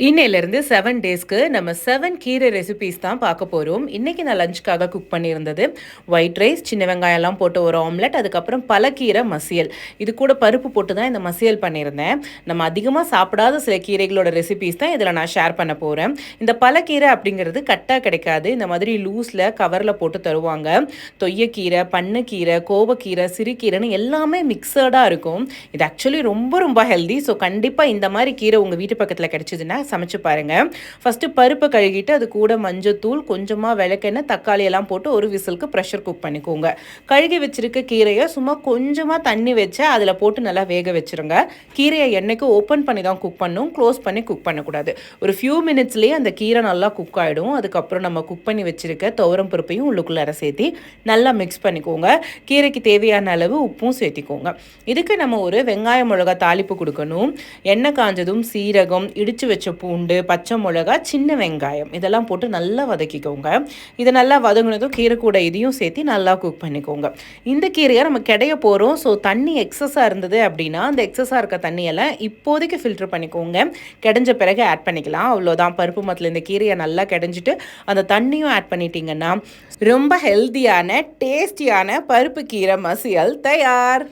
இன்னையிலேருந்து 7 டேஸ்க்கு நம்ம 7 கீரை ரெசிபீஸ் தான் பார்க்க போகிறோம். இன்றைக்கி நான் லஞ்சுக்காக குக் பண்ணியிருந்தது ஒயிட் ரைஸ், சின்ன வெங்காயம்லாம் போட்டு ஒரு ஆம்லெட், அதுக்கப்புறம் பலக்கீரை மசியல். இது கூட பருப்பு போட்டு தான் இந்த மசியல் பண்ணியிருந்தேன். நம்ம அதிகமாக சாப்பிடாத சில கீரைகளோட ரெசிபீஸ் தான் இதில் நான் ஷேர் பண்ண போகிறேன். இந்த பலக்கீரை அப்படிங்கிறது கட்டாக கிடைக்காது. இந்த மாதிரி லூஸில் கவரில் போட்டு தருவாங்க. தொய்யக்கீரை, பண்ணக்கீரை, கோவக்கீரை, சிறுகீரைன்னு எல்லாமே மிக்சடாக இருக்கும். இது ஆக்சுவலி ரொம்ப ரொம்ப ஹெல்தி. ஸோ கண்டிப்பாக இந்த மாதிரி கீரை உங்கள் வீட்டு பக்கத்தில் கிடைச்சிதுன்னா சமைச்சு பாருங்கள். ஃபஸ்ட்டு பருப்பை கழுகிட்டு அது கூட மஞ்சத்தூள், கொஞ்சமாக விளக்கெண்ணெய், தக்காளி எல்லாம் போட்டு ஒரு விசிலுக்கு ப்ரெஷர் குக் பண்ணிக்கோங்க. கழுகி வச்சிருக்க கீரையை சும்மா கொஞ்சமாக தண்ணி வச்சு அதில் போட்டு நல்லா வேக வச்சுருங்க. கீரையை எண்ணெய்க்கு ஓப்பன் பண்ணி தான் குக் பண்ணணும், க்ளோஸ் பண்ணி குக் பண்ணக்கூடாது. ஒரு ஃபியூ மினிட்ஸ்லேயே அந்த கீரை நல்லா குக் ஆகிடும். அதுக்கப்புறம் நம்ம குக் பண்ணி வச்சுருக்க துவரம் பருப்பையும் உள்ளுக்குள்ளார சேர்த்தி நல்லா மிக்ஸ் பண்ணிக்கோங்க. கீரைக்கு தேவையான அளவு உப்பும் சேர்த்திக்கோங்க. இதுக்கு நம்ம ஒரு வெங்காயம் மிளகா தாளிப்பு கொடுக்கணும். எண்ணெய் காஞ்சதும் சீரகம், இடித்து வச்ச பூண்டு, பச்சை மிளகா, சின்ன வெங்காயம் இதெல்லாம் போட்டு நல்லா வதக்கிக்கோங்க. இதை நல்லா வதங்கினதும் கீரை கூட இதையும் சேர்த்து நல்லா குக் பண்ணிக்கோங்க. இந்த கீரையை நம்ம கிடைய போகிறோம். ஸோ தண்ணி எக்ஸஸாக இருந்தது அப்படின்னா அந்த எக்ஸஸாக இருக்க தண்ணியெல்லாம் இப்போதைக்கு ஃபில்டர் பண்ணிக்கோங்க. கிடைஞ்ச பிறகு ஆட் பண்ணிக்கலாம். அவ்வளோதான். பருப்பு மத்தில் இந்த கீரையை நல்லா கிடைஞ்சிட்டு அந்த தண்ணியும் ஆட் பண்ணிட்டீங்கன்னா ரொம்ப ஹெல்த்தியான டேஸ்டியான பருப்பு கீரை மசியல் தயார்.